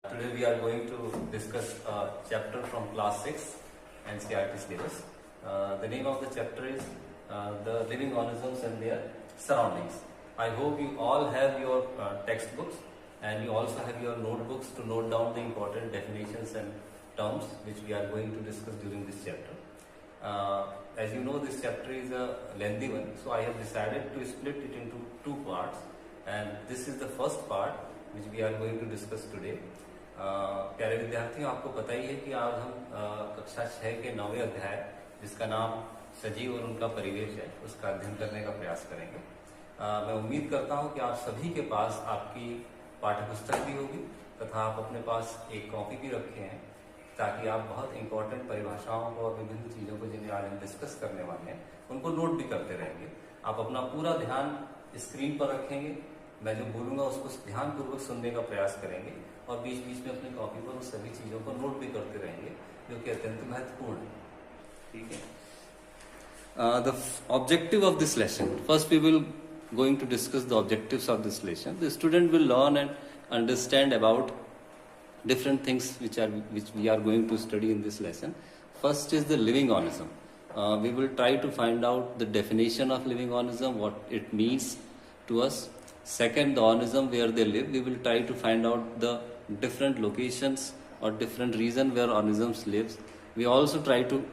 Today we are going to discuss a chapter from class 6 NCERT syllabus. The name of the chapter is the living organisms and their surroundings. I hope you all have your textbooks and you also have your notebooks to note down the important definitions and terms which we are going to discuss during this chapter. As you know, this chapter is a lengthy one, so I have decided to split it into two parts, and this is the first part which we are going to discuss today. प्यारे विद्यार्थियों, आपको पता ही है कि आज हम कक्षा 6 के 9वें अध्याय जिसका नाम सजीव और उनका परिवेश है उसका अध्ययन करने का प्रयास करेंगे। मैं उम्मीद करता हूं कि आप सभी के पास आपकी पाठ्यपुस्तक भी होगी तथा आप अपने पास एक कॉपी भी रखे हैं ताकि आप बहुत इंपॉर्टेंट परिभाषाओं को और विभिन्न चीजों को जिन्हें आज हम डिस्कस करने वाले हैं उनको नोट भी करते रहेंगे। आप अपना पूरा ध्यान स्क्रीन पर रखेंगे, मैं जो बोलूंगा उसको ध्यानपूर्वक सुनने का प्रयास करेंगे और बीच बीच में अपनी कॉपी पर उस सभी चीजों को नोट भी करते रहेंगे जो कि अत्यंत महत्वपूर्ण है। ठीक है। The objective of this lesson, first we will going to discuss the objectives of this lesson. The student will learn and understand about different things which we are going to study in this lesson. First is the living organism. We will try to find out the definition of living organism, what it means to us. Second, the organism where they live. We will try to find out the different locations or different region where organisms live. We also try to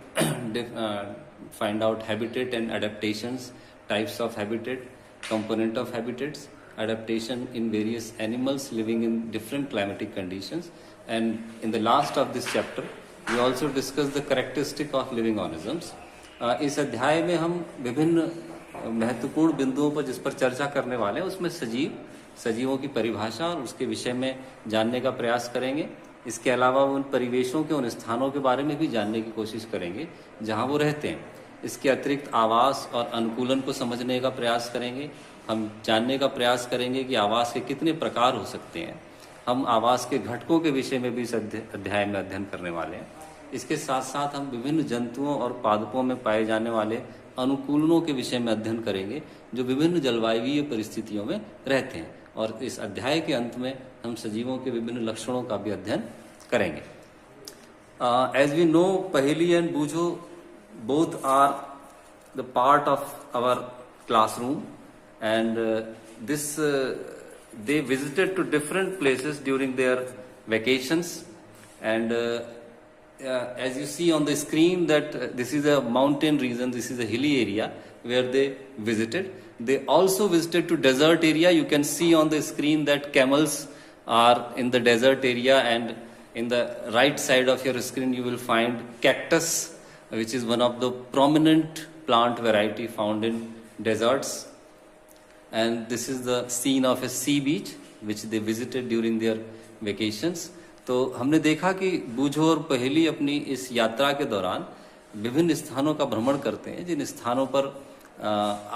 find out habitat and adaptations, types of habitat, component of habitats, adaptation in various animals living in different climatic conditions, and in the last of this chapter we also discuss the characteristic of living organisms. इस अध्याय में हम विभिन्न महत्वपूर्ण बिंदुओं पर जिस पर चर्चा करने वाले हैं उसमें सजीवों की परिभाषा और उसके विषय में जानने का प्रयास करेंगे। इसके अलावा उन परिवेशों के उन स्थानों के बारे में भी जानने की कोशिश करेंगे जहां वो रहते हैं। इसके अतिरिक्त आवास और अनुकूलन को समझने का प्रयास करेंगे। हम जानने का प्रयास करेंगे कि आवास के कितने प्रकार हो सकते हैं। हम आवास के घटकों के विषय में भी इस अध्याय में अध्ययन करने वाले हैं। इसके साथ साथ हम विभिन्न जंतुओं और पादपों में पाए जाने वाले अनुकूलनों के विषय में अध्ययन करेंगे जो विभिन्न जलवायुवीय परिस्थितियों में रहते हैं, और इस अध्याय के अंत में हम सजीवों के विभिन्न लक्षणों का भी अध्ययन करेंगे। एज वी नो, पहेली एंड बूझो both are the part of our classroom, and they visited to different places during their vacations, and as you see on the screen that this is a mountain region, this is a hilly area where they visited. They also visited to desert area. You can see on the screen that camels are in the desert area, and in the right side of your screen you will find cactus, which is one of the prominent plant variety found in deserts. And this is the scene of a sea beach which they visited during their vacations. तो हमने देखा कि बूझो और पहेली अपनी इस यात्रा के दौरान विभिन्न स्थानों का भ्रमण करते हैं जिन स्थानों पर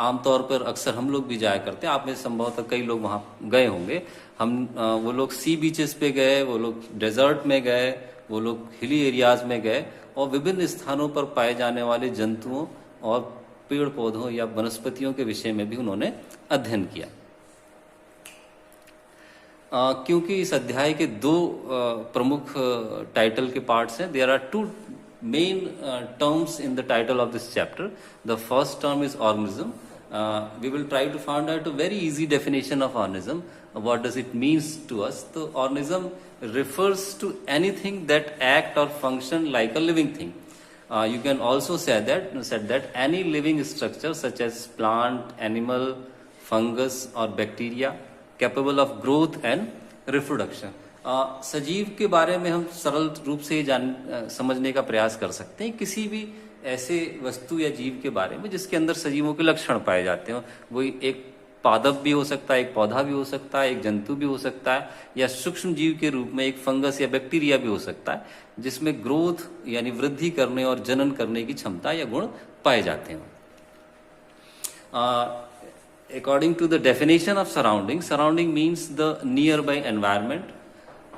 आमतौर पर अक्सर हम लोग भी जाया करते हैं। आप में संभवतः कई लोग वहाँ गए होंगे। वो लोग सी बीचेस पे गए, वो लोग डेजर्ट में गए, वो लोग हिली एरियाज में गए और विभिन्न स्थानों पर पाए जाने वाले जंतुओं और पेड़ पौधों या वनस्पतियों के विषय में भी उन्होंने अध्ययन किया। क्योंकि इस अध्याय के दो प्रमुख टाइटल के पार्ट्स हैं, there are two main terms in the title of this chapter. The first term is organism. We will try to find out a very easy definition of organism. What does it means to us? So organism refers to anything that act or function like a living thing. You can also say that any living structure such as plant, animal, fungus or bacteria capable of growth and reproduction. सजीव के बारे में हम सरल रूप से समझने का प्रयास कर सकते हैं किसी भी ऐसे वस्तु या जीव के बारे में जिसके अंदर सजीवों के लक्षण पाए जाते हैं। वो एक पादप भी हो सकता है, एक पौधा भी हो सकता है, एक जंतु भी हो सकता है, या सूक्ष्म जीव के रूप में एक फंगस या बैक्टीरिया भी हो सकता है जिसमें ग्रोथ यानी वृद्धि करने और जनन करने की क्षमता या गुण पाए जाते हैं। According to the definition of surrounding means the nearby environment,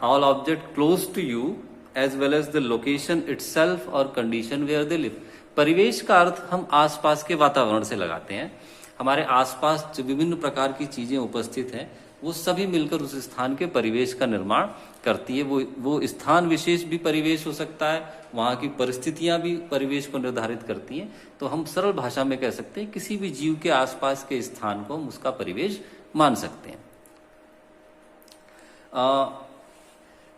all object close to you as well as the location itself or condition where they live. परिवेश का अर्थ हम आसपास के वातावरण से लगाते हैं। हमारे आसपास जो विभिन्न प्रकार की चीजें उपस्थित हैं वो सभी मिलकर उस स्थान के परिवेश का निर्माण करती है। वो स्थान विशेष भी परिवेश हो सकता है, वहाँ की परिस्थितियां भी परिवेश को निर्धारित करती हैं। तो हम सरल भाषा में कह सकते हैं किसी भी जीव के आसपास के स्थान को हम उसका परिवेश मान सकते हैं।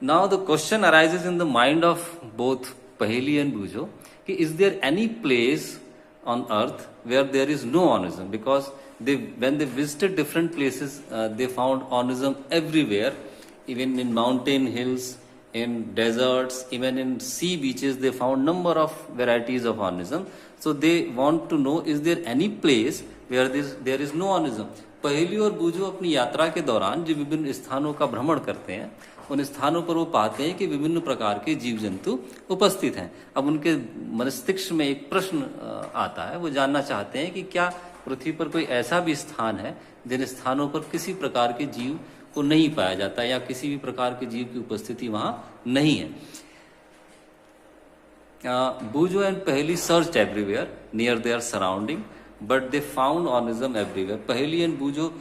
Now the question arises in the mind of both Paheli and Bujo, is there any place on earth where there is no onism? Because when they visited different places, they found onism everywhere, even in mountain hills, in deserts, even in sea beaches, they found number of varieties of onism. So they want to know, is there any place where there is no onism? पहेली और बूझो अपनी यात्रा के दौरान जो विभिन्न स्थानों का भ्रमण करते हैं, उन स्थानों पर वो पाते हैं कि विभिन्न प्रकार के जीव जंतु उपस्थित हैं। अब उनके मस्तिष्क में एक प्रश्न आता है, वो जानना चाहते हैं कि क्या पृथ्वी पर कोई ऐसा भी स्थान है जिन स्थानों पर किसी प्रकार के जीव को नहीं पाया जाता या किसी भी प्रकार के जीव की उपस्थिति वहां नहीं है। बूझो एंड पहेली search everywhere near their surrounding, but they found onism everywhere. Paheli and Bujo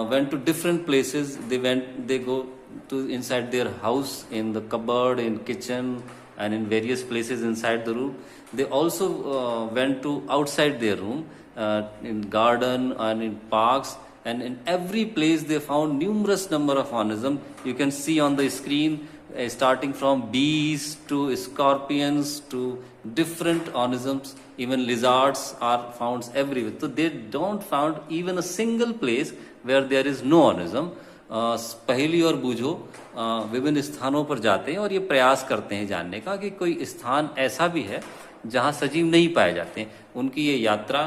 went to different places. They go to inside their house, in the cupboard, in kitchen, and in various places inside the room. They also went to outside their room, in garden and in parks, and in every place they found numerous number of onism. You can see on the screen, starting from bees to scorpions to different onisms. Even lizards are found everywhere. So they don't found even a single place where there is no onism. पहेली और बूझो विभिन्न स्थानों पर जाते हैं और ये प्रयास करते हैं जानने का कि कोई स्थान ऐसा भी है जहाँ सजीव नहीं पाए जाते हैं। उनकी ये यात्रा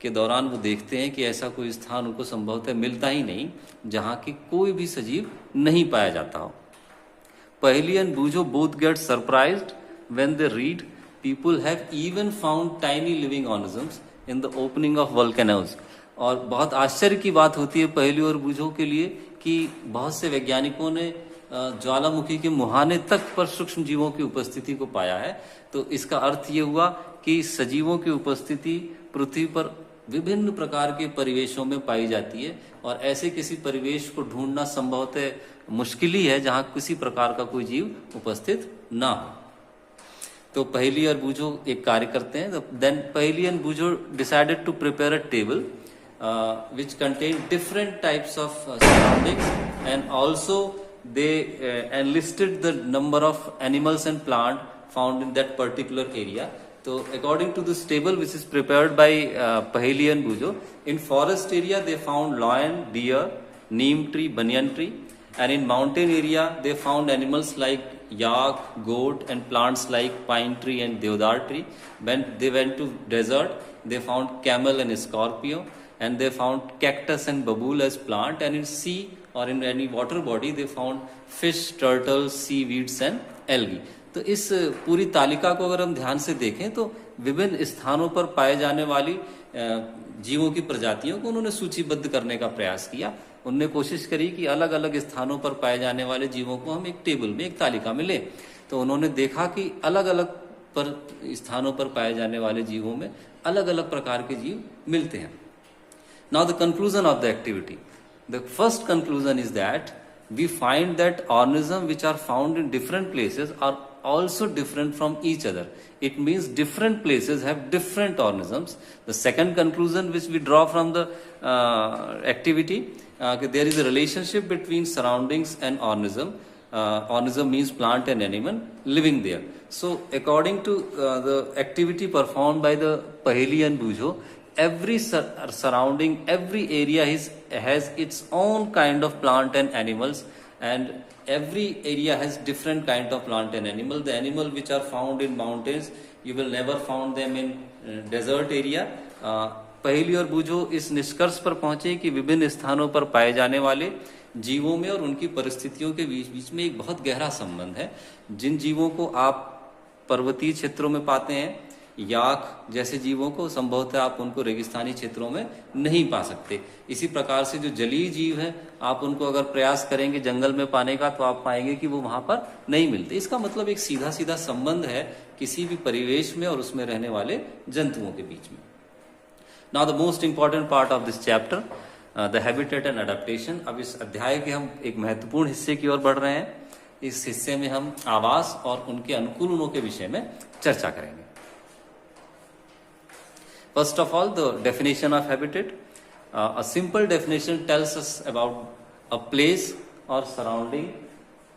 के दौरान वो देखते हैं कि ऐसा कोई स्थान उनको संभवतः मिलता ही नहीं जहाँ की कोई भी सजीव नहीं पाया जाता हो। Paheli and Bujo both get surprised when they read people have even found tiny living organisms in the opening of volcanoes. और बहुत आश्चर्य की बात होती है पहेली और बूझो के लिए कि बहुत से वैज्ञानिकों ने ज्वालामुखी के मुहाने तक पर सूक्ष्म जीवों की उपस्थिति को पाया है। तो इसका अर्थ ये हुआ कि सजीवों की उपस्थिति पृथ्वी पर विभिन्न प्रकार के परिवेशों में पाई जाती है और ऐसे किसी परिवेश को ढूंढना संभवतः मुश्किल ही है जहां किसी प्रकार का कोई जीव उपस्थित ना हो। तो पहेली और बूझो एक कार्य करते हैं। देन पहेली एंड बूझो decided to prepare a table which contained different types of surroundings, and also they enlisted the number of animals and plant found in that particular area. So according to this table which is prepared by Paheli and Bujo, in forest area they found lion, deer, neem tree, banyan tree, and in mountain area they found animals like yak, goat, and plants like pine tree and deodar tree. When they went to desert, they found camel and scorpio, and they found cactus and babool as plant, and in sea or in any water body they found fish, turtles, seaweeds and algae. तो इस पूरी तालिका को अगर हम ध्यान से देखें तो विभिन्न स्थानों पर पाए जाने वाली जीवों की प्रजातियों को उन्होंने सूचीबद्ध करने का प्रयास किया। उन्होंने कोशिश करी कि अलग अलग स्थानों पर पाए जाने वाले जीवों को हम एक टेबल में, एक तालिका में लें। तो उन्होंने देखा कि अलग अलग पर स्थानों पर पाए जाने वाले जीवों में अलग अलग प्रकार के जीव मिलते हैं। Now the conclusion of the activity. The first conclusion is that we find that organisms which are found in different places are also different from each other. It means different places have different organisms. The second conclusion which we draw from the activity, there is a relationship between surroundings and organism. Organism means plant and animal living there. So according to the activity performed by the Paheli and Bujo, every surrounding, every area has its own kind of plant and animals, and every area has different kind of plant and animal. The animal which are found in mountains, you will never find them in desert area. पहेली और बूझो इस निष्कर्ष पर पहुंचे कि विभिन्न स्थानों पर पाए जाने वाले जीवों में और उनकी परिस्थितियों के बीच में एक बहुत गहरा संबंध है। जिन जीवों को आप पर्वतीय क्षेत्रों में पाते हैं, याक जैसे जीवों को संभवतः आप उनको रेगिस्तानी क्षेत्रों में नहीं पा सकते। इसी प्रकार से जो जलीय जीव हैं, आप उनको अगर प्रयास करेंगे जंगल में पाने का तो आप पाएंगे कि वो वहां पर नहीं मिलते। इसका मतलब एक सीधा सीधा संबंध है किसी भी परिवेश में और उसमें रहने वाले जंतुओं के बीच में। Now the most important part of this chapter, the habitat and adaptation. अब इस अध्याय के हम एक महत्वपूर्ण हिस्से की ओर बढ़ रहे हैं। इस हिस्से में हम आवास और उनके अनुकूलनों के विषय में चर्चा करेंगे। First of all, the definition of habitat. A simple definition tells us about a place or surrounding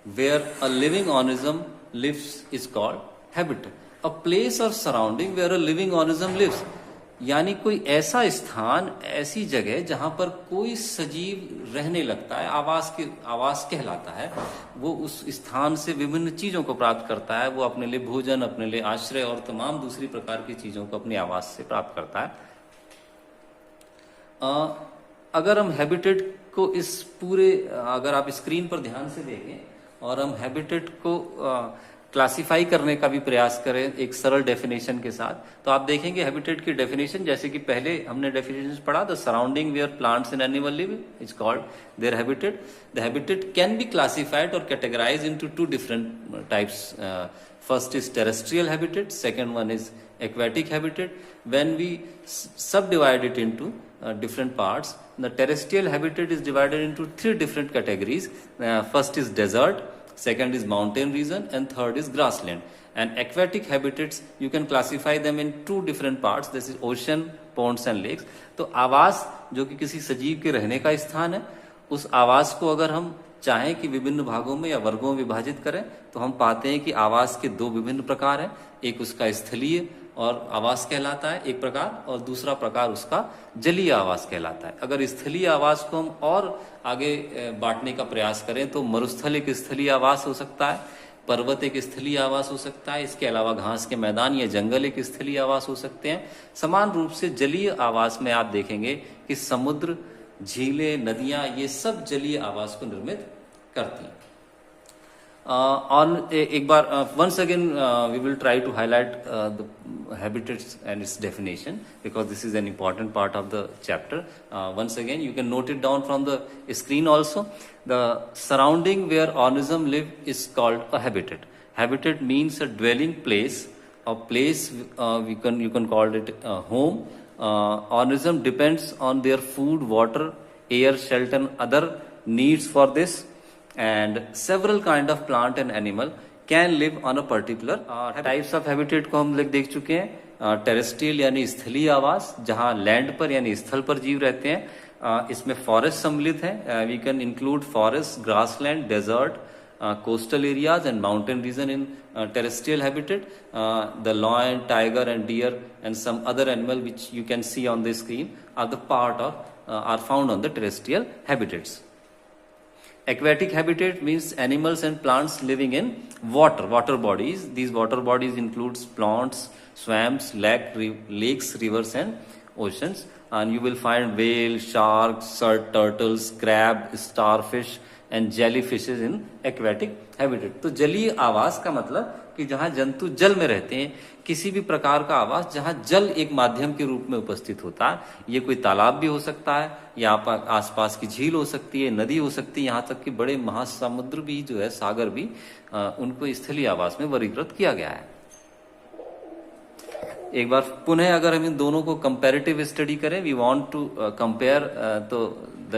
where a living organism lives is called habitat. A place or surrounding where a living organism lives, यानी कोई ऐसा स्थान, ऐसी जगह जहां पर कोई सजीव रहने लगता है, आवास कहलाता है। वो उस स्थान से विभिन्न चीजों को प्राप्त करता है। वो अपने लिए भोजन, अपने लिए आश्रय और तमाम दूसरी प्रकार की चीजों को अपने आवास से प्राप्त करता है। अगर हम हैबिटेट को इस पूरे, अगर आप स्क्रीन पर ध्यान से देखें और हम हैबिटेट को क्लासिफाई करने का भी प्रयास करें एक सरल डेफिनेशन के साथ, तो आप देखेंगे हैबिटेट की डेफिनेशन, जैसे कि पहले हमने डेफिनेशन पढ़ा, the surrounding where plants and animal live is called their habitat. The habitat can be classified और categorise into two different types. First is terrestrial habitat, second one is aquatic habitat. When we subdivide it into different parts, the terrestrial habitat is divided into three different categories. First is desert, second is mountain region, and third is grassland. And aquatic habitats, you can classify them in two different parts. This is ocean, ponds and lakes. तो आवास जो कि किसी सजीव के रहने का स्थान है, उस आवास को अगर हम चाहें कि विभिन्न भागों में या वर्गों में विभाजित करें, तो हम पाते हैं कि आवास के दो विभिन्न प्रकार हैं। एक उसका स्थलीय और आवास कहलाता है एक प्रकार, और दूसरा प्रकार उसका जलीय आवास कहलाता है। अगर स्थलीय आवास को हम और आगे बांटने का प्रयास करें, तो मरुस्थल एक स्थलीय आवास हो सकता है, पर्वत एक स्थलीय आवास हो सकता है, इसके अलावा घास के मैदान या जंगल एक स्थलीय आवास हो सकते हैं। समान रूप से जलीय आवास में आप देखेंगे कि समुद्र, झीलें, नदियां, ये सब जलीय आवास को निर्मित करती हैं। एक बार once again we will try to highlight the habitats and its definition, because this is an important part of the chapter. Once again, you can note it down from the screen also. The surrounding where organism live is called a habitat. Habitat means a dwelling place, a place you can call it a home. Organism depends on their food, water, air, shelter and other needs for this. And several kind of plant and animal can live on a particular types of habitat को हम लोग देख चुके हैं। Terrestrial यानी स्थलीय आवास, जहाँ लैंड पर यानी स्थल पर जीव रहते हैं। इसमें फॉरेस्ट सम्मिलित है। We can include forest, grassland, desert, coastal areas and mountain region in terrestrial habitat. The lion, tiger and deer and some other animal which you can see on the screen are the part of are found on the terrestrial habitats. Aquatic habitat means animals and plants living in water bodies. These water bodies includes ponds, swamps, lakes, rivers and oceans. And you will find whale, sharks, turtles, crab, starfish and jellyfishes in aquatic habitat. तो जलीय आवास का मतलब कि जहाँ जंतु जल में रहते हैं, किसी भी प्रकार का आवास जहाँ जल एक माध्यम के रूप में उपस्थित होता है। ये कोई तालाब भी हो सकता है, या आसपास की झील हो सकती है, नदी हो सकती है, यहाँ तक कि बड़े महासमुद्र भी जो है, सागर भी, उनको स्थलीय आवास में वर्गीकृत किया गया है। एक बार पुनः अगर हम इन दोनों को कंपैरेटिव स्टडी करें, वी वांट टू कंपेयर, तो the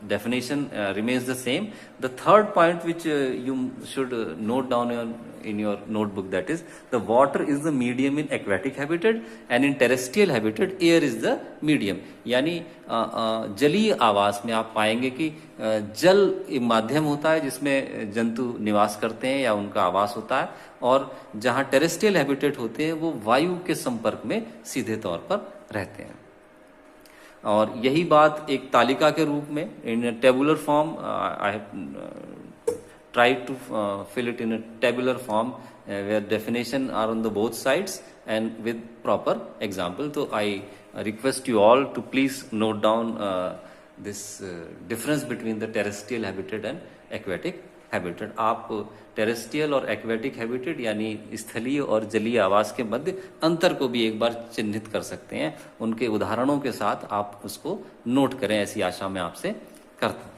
definition remains the same. The third point which you should note down in your notebook, that is the water is the medium in aquatic habitat and in terrestrial habitat air is the medium. यानी जलीय आवास में आप पाएंगे कि जल एक माध्यम होता है जिसमें जंतु निवास करते हैं या उनका आवास होता है, और जहाँ टेरेस्ट्रियल हैबिटेट होते हैं वो वायु के संपर्क में सीधे तौर पर रहते हैं। और यही बात एक तालिका के रूप में, इन tabular form, I have try to fill it in a tabular form where definition are on the both sides and with proper example. So I request you all to please note down this difference between the terrestrial habitat and aquatic habitat. आप terrestrial और aquatic habitat यानी स्थलीय और जलीय आवास के मध्य अंतर को भी एक बार चिन्हित कर सकते हैं। उनके उदाहरणों के साथ आप उसको नोट करें, ऐसी आशा मैं आपसे करता हूँ।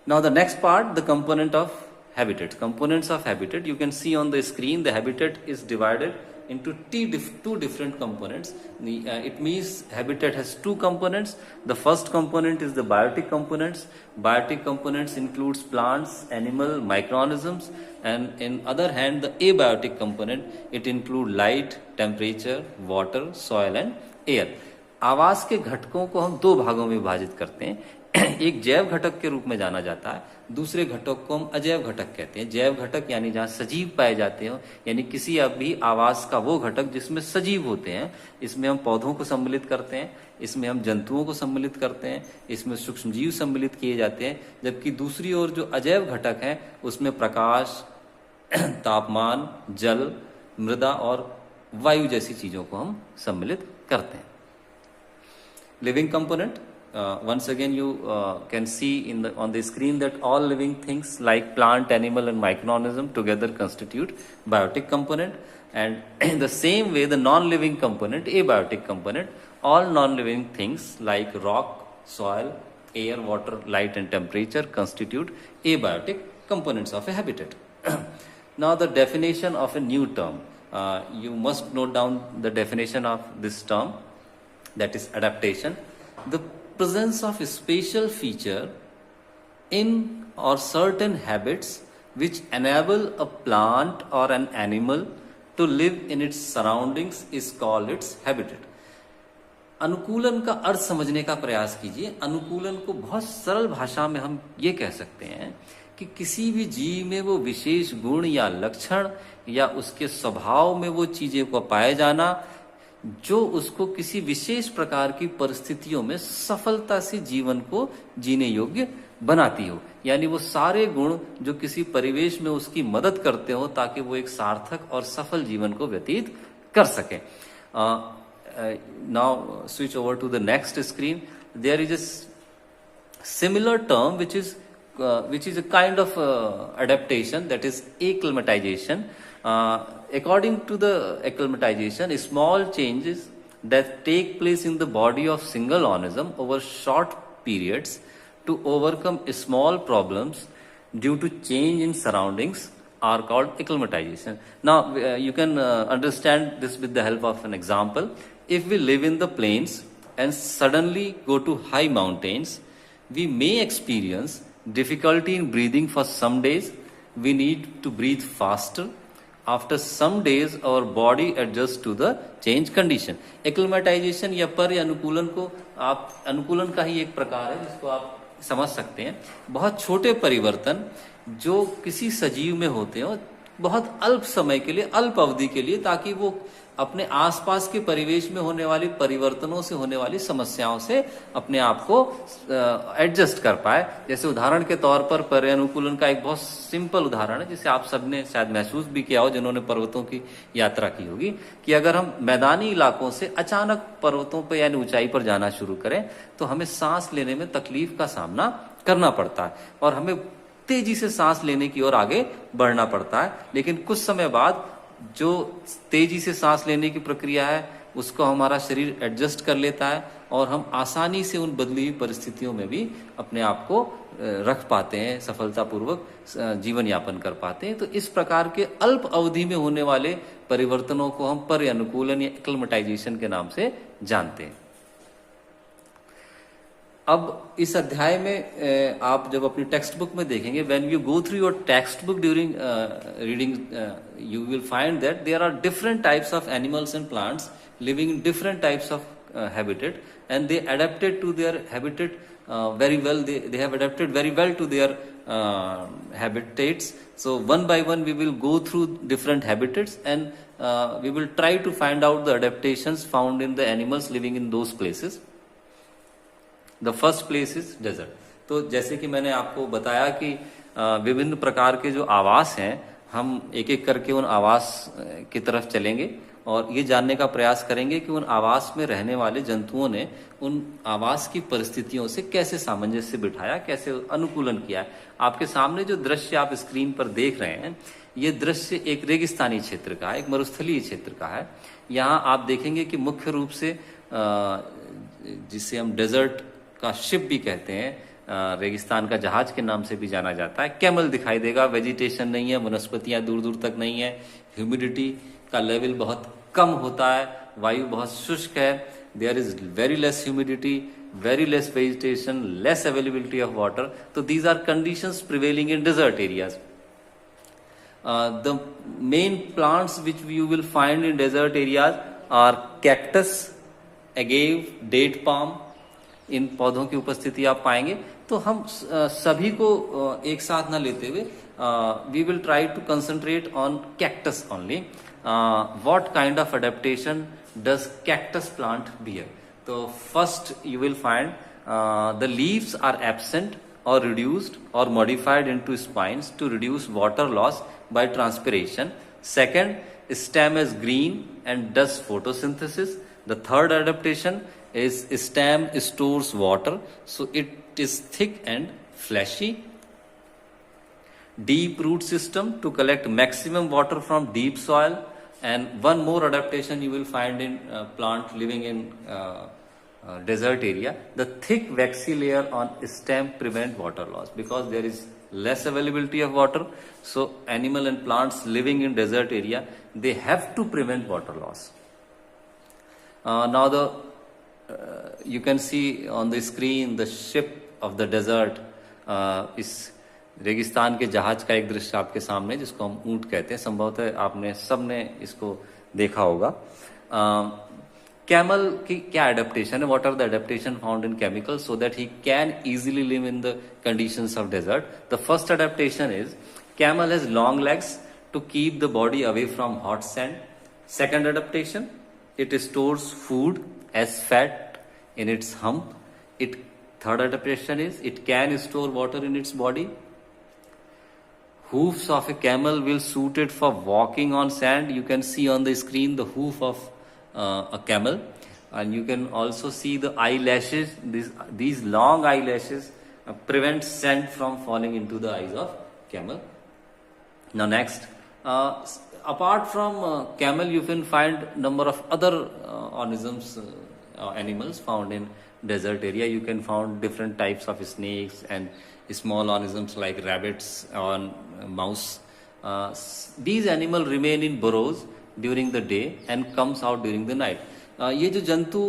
Now the next part, the component of habitat. Components of habitat, you can see on the screen, the habitat is divided into two different components. It means habitat has two components. The first component is the biotic components. Biotic components includes plants, animal, microorganisms, and in other hand the abiotic component, it include light, temperature, water, soil and air. आवास के घटकों को हम दो भागों में विभाजित करते हैं. एक जैव घटक के रूप में जाना जाता है, दूसरे घटक को हम अजैव घटक कहते हैं. जैव घटक यानी जहाँ सजीव पाए जाते हो, यानी किसी भी आवास का वो घटक जिसमें सजीव होते हैं. इसमें हम पौधों को सम्मिलित करते हैं, इसमें हम जंतुओं को सम्मिलित करते हैं, इसमें सूक्ष्मजीव सम्मिलित किए जाते हैं. जबकि दूसरी ओर जो अजैव घटक है उसमें प्रकाश, तापमान, जल, मृदा और वायु जैसी चीजों को हम सम्मिलित करते हैं. Living component, once again you can see on the screen that all living things like plant, animal and microorganism together constitute biotic component, and in the same way the non-living component, abiotic component, all non-living things like rock, soil, air, water, light and temperature constitute abiotic components of a habitat. Now the definition of a new term, you must note down the definition of this term, that is adaptation. The presence of a spatial feature in or certain habits which enable a plant or an animal to live in its surroundings is called its habitat. अनुकूलन का अर्थ समझने का प्रयास कीजिए. अनुकूलन को बहुत सरल भाषा में हम ये कह सकते हैं कि किसी भी जीव में वो विशेष गुण या लक्षण या उसके स्वभाव में वो चीजें को पाए जाना जो उसको किसी विशेष प्रकार की परिस्थितियों में सफलता से जीवन को जीने योग्य बनाती हो. यानी वो सारे गुण जो किसी परिवेश में उसकी मदद करते हो ताकि वो एक सार्थक और सफल जीवन को व्यतीत कर सके. Now switch over to the next screen. There is a similar term which is a kind of adaptation, that is acclimatization. According to the acclimatization, small changes that take place in the body of single organism over short periods to overcome small problems due to change in surroundings are called acclimatization. Now you can understand this with the help of an example. If we live in the plains and suddenly go to high mountains, we may experience difficulty in breathing for some days. We need to breathe faster. After some days our body adjusts to the change condition. Acclimatization या अनुकूलन को आप अनुकूलन का ही एक प्रकार है जिसको आप समझ सकते हैं. बहुत छोटे परिवर्तन जो किसी सजीव में होते हैं बहुत अल्प समय के लिए, अल्प अवधि के लिए, ताकि वो अपने आसपास के परिवेश में होने वाली परिवर्तनों से होने वाली समस्याओं से अपने आप को एडजस्ट कर पाए. जैसे उदाहरण के तौर पर पर्यानुकूलन का एक बहुत सिंपल उदाहरण है जिसे आप सबने शायद महसूस भी किया हो जिन्होंने पर्वतों की यात्रा की होगी, कि अगर हम मैदानी इलाकों से अचानक पर्वतों पर यानी ऊंचाई पर जाना शुरू करें तो हमें सांस लेने में तकलीफ का सामना करना पड़ता है और हमें तेजी से सांस लेने की ओर आगे बढ़ना पड़ता है. लेकिन कुछ समय बाद जो तेजी से सांस लेने की प्रक्रिया है उसको हमारा शरीर एडजस्ट कर लेता है और हम आसानी से उन बदली हुई परिस्थितियों में भी अपने आप को रख पाते हैं, सफलतापूर्वक जीवन यापन कर पाते हैं. तो इस प्रकार के अल्प अवधि में होने वाले परिवर्तनों को हम पर्यानुकूलन या एक्लिमेटाइजेशन के नाम से जानते हैं. अब इस अध्याय में आप जब अपनी टेक्स्ट बुक में देखेंगे, when you go through your textbook during reading, you will find that there are different types of animals and plants living in different types of habitat, and they adapted to their habitat very well. They have adapted very well to their habitats. So one by one we will go through different habitats and we will try to find out the adaptations found in the animals living in those places. The first place is desert. तो जैसे कि मैंने आपको बताया कि विभिन्न प्रकार के जो आवास हैं, हम एक एक करके उन आवास की तरफ चलेंगे और ये जानने का प्रयास करेंगे कि उन आवास में रहने वाले जंतुओं ने उन आवास की परिस्थितियों से कैसे सामंजस्य बिठाया, कैसे अनुकूलन किया है. आपके सामने जो दृश्य आप स्क्रीन पर देख रहे हैं, ये दृश्य एक रेगिस्तानी क्षेत्र का है, एक मरुस्थलीय क्षेत्र का है. यहाँ आप देखेंगे कि मुख्य रूप से जिसे हम डेजर्ट का शिप भी कहते हैं, रेगिस्तान का जहाज के नाम से भी जाना जाता है, कैमल दिखाई देगा. वेजिटेशन नहीं है, वनस्पतियां दूर दूर तक नहीं है, ह्यूमिडिटी का लेवल बहुत कम होता है, वायु बहुत शुष्क है, there is very less humidity, very less vegetation, less availability of water. So these are conditions prevailing in desert areas. The main plants which you will find in desert areas are cactus, agave, date palm. इन पौधों की उपस्थिति आप पाएंगे. तो हम सभी को एक साथ ना लेते हुए we will try to concentrate on cactus only. What kind of adaptation does cactus plant bear? So first you will find the leaves are absent or reduced or modified into spines to reduce water loss by transpiration. Second, stem is green and does photosynthesis. The third adaptation is stem stores water, so it is thick and fleshy. Deep root system to collect maximum water from deep soil. And one more adaptation you will find in plant living in desert area. The thick waxy layer on stem prevent water loss because there is less availability of water. So animal and plants living in desert area, they have to prevent water loss. Now you can see on the screen the ship of the desert. इस रेगिस्तान के जहाज का एक दृश्य आपके सामने, जिसको हम ऊंट कहते हैं. संभवतः आपने सबने इसको देखा होगा. कैमल की क्या एडेप्टेशन है? What are the adaptation found in chemical so that he can easily live in the conditions of desert? The first adaptation is camel has long legs to keep the body away from hot sand. Second adaptation, it stores food as fat in its hump. Third adaptation is it can store water in its body. Hoofs of a camel will suit it for walking on sand. You can see on the screen the hoof of a camel, and you can also see the eyelashes. These long eyelashes prevent sand from falling into the eyes of camel. Now next, apart from camel, you can find number of other organisms, animals found in desert area. You can find different types of snakes and small organisms like rabbits or mouse. These animals remain in burrows during the day and comes out during the night. ये जो जंतु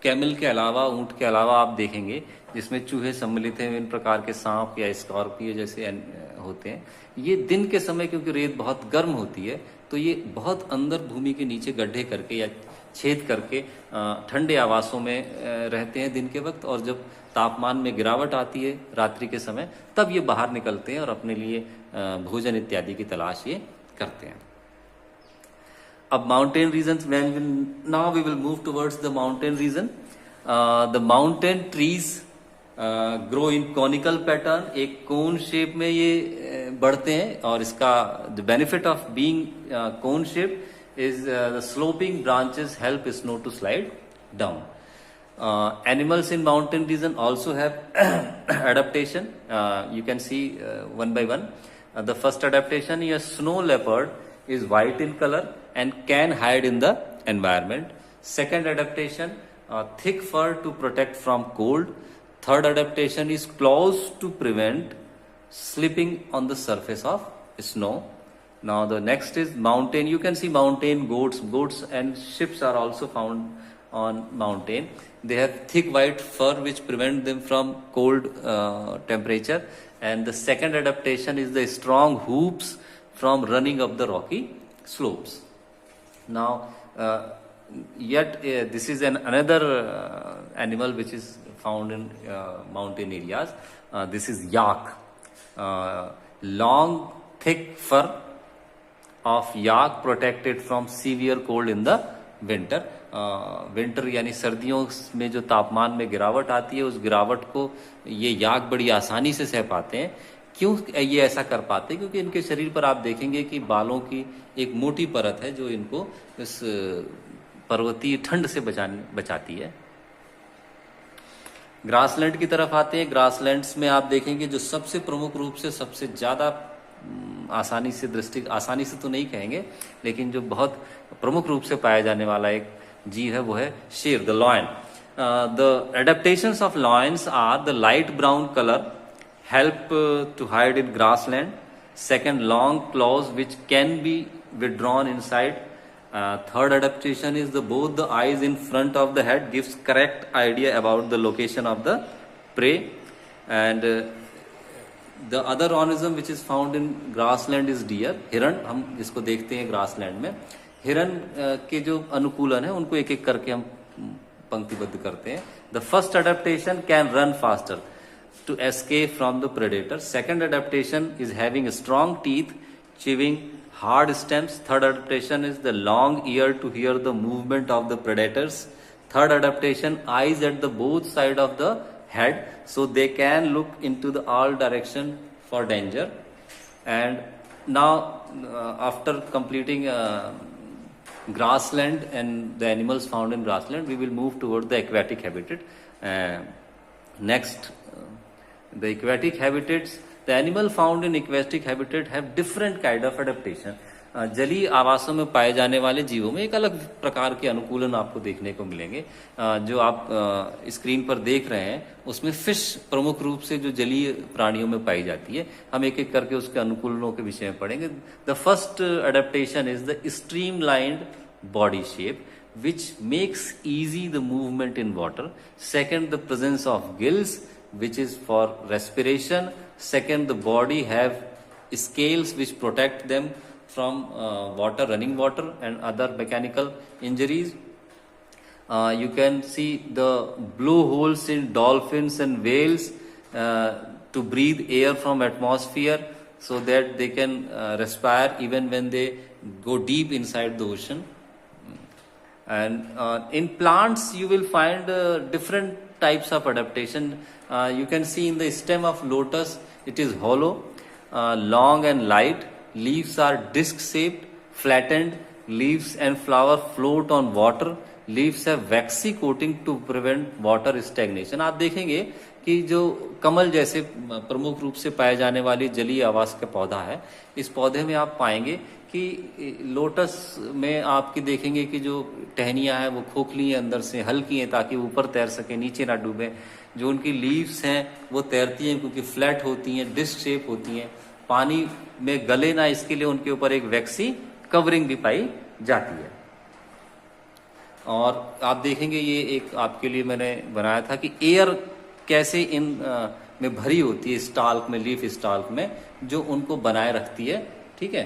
camel के अलावा, ऊंट के अलावा आप देखेंगे जिसमें चूहे सम्मिलित हैं, विभिन्न प्रकार के सांप या स्कॉर्पियो जैसे होते हैं, ये दिन के समय क्योंकि रेत बहुत गर्म होती है तो ये बहुत अंदर भूमि के नीचे गड्ढे करके या छेद करके ठंडे आवासों में रहते हैं दिन के वक्त, और जब तापमान में गिरावट आती है रात्रि के समय तब ये बाहर निकलते हैं और अपने लिए भोजन इत्यादि की तलाश ये करते हैं. अब mountain region, now we will move towards the mountain region. The mountain trees grow in conical pattern. एक कोन शेप में ये बढ़ते हैं और इसका the benefit of being cone shape is the sloping branches help snow to slide down. Animals in mountain region also have adaptation. You can see one by one. The first adaptation is snow leopard is white in color and can hide in the environment. Second adaptation, thick fur to protect from cold. Third adaptation is claws to prevent slipping on the surface of snow. Now the next is mountain. You can see mountain goats and sheep are also found on mountain. They have thick white fur which prevent them from cold temperature. And the second adaptation is the strong hooves from running up the rocky slopes. Now this is another animal which is found in mountain areas. This is yak. Long thick fur of yak protected from severe cold in the winter. Winter यानी सर्दियों में जो तापमान में गिरावट आती है, उस गिरावट को ये याक बड़ी आसानी से सह पाते हैं. क्यों ये ऐसा कर पाते हैं? क्योंकि इनके शरीर पर आप देखेंगे कि बालों की एक मोटी परत है जो इनको इस पर्वतीय ठंड से बचाती है. ग्रासलैंड की तरफ आते हैं. ग्रासलैंड्स में आप देखेंगे जो सबसे प्रमुख रूप से सबसे ज्यादा आसानी से तो नहीं कहेंगे, लेकिन जो बहुत प्रमुख रूप से पाया जाने वाला एक जीव है वो है शेर, the lion. The adaptations of lions are the light brown colour help to hide in grassland. Second, long claws which can be withdrawn inside Third adaptation is both the eyes in front of the head gives correct idea about the location of the prey. And the other organism which is found in grassland is deer. हिरण हम जिसको देखते हैं grassland में, हिरण के जो अनुकूलन है उनको एक एक करके हम पंक्तिबद्ध करते हैं. The first adaptation can run faster to escape from the predator. Second adaptation is having strong teeth, chewing hard stems. Third adaptation is the long ear to hear the movement of the predators. Third adaptation, eyes at the both side of the head, so they can look into the all direction for danger. And now after completing grassland and the animals found in grassland, we will move toward the aquatic habitat. Next, the aquatic habitats. The animal found in aquatic habitat have different kind of adaptation. जलीय आवासों में पाए जाने वाले जीवों में एक अलग प्रकार के अनुकूलन आपको देखने को मिलेंगे. जो आप स्क्रीन पर देख रहे हैं उसमें फिश प्रमुख रूप से जो जलीय प्राणियों में पाई जाती है. हम एक एक करके उसके अनुकूलनों के विषय में पढ़ेंगे. The first adaptation is the streamlined body shape which makes easy the movement in water. Second, the presence of gills, which is for respiration. Second, the body have scales which protect them from water, running water and other mechanical injuries. You can see the blowholes in dolphins and whales to breathe air from atmosphere so that they can respire even when they go deep inside the ocean. And in plants you will find different types of adaptation. You can see in the stem of lotus, it is hollow, long and light. Leaves are disc shaped, flattened. Leaves and flower float on water. Leaves have waxy coating to prevent water stagnation. आप देखेंगे कि जो कमल जैसे प्रमुख रूप से पाए जाने वाली जलीय आवास का पौधा है, इस पौधे में आप पाएंगे कि लोटस में आपकी देखेंगे कि जो टहनियां हैं वो खोखली हैं, अंदर से हल्की हैं ताकि ऊपर तैर सके, नीचे ना डूबे. जो उनकी लीव्स हैं वो तैरती हैं क्योंकि फ्लैट होती हैं, डिस्क शेप होती हैं. पानी में गले ना इसके लिए उनके ऊपर एक वैक्सी कवरिंग भी पाई जाती है. और आप देखेंगे ये एक आपके लिए मैंने बनाया था कि एयर कैसे इन में भरी होती है स्टाल्क में, लीफ स्टाल्क में, जो उनको बनाए रखती है. ठीक है.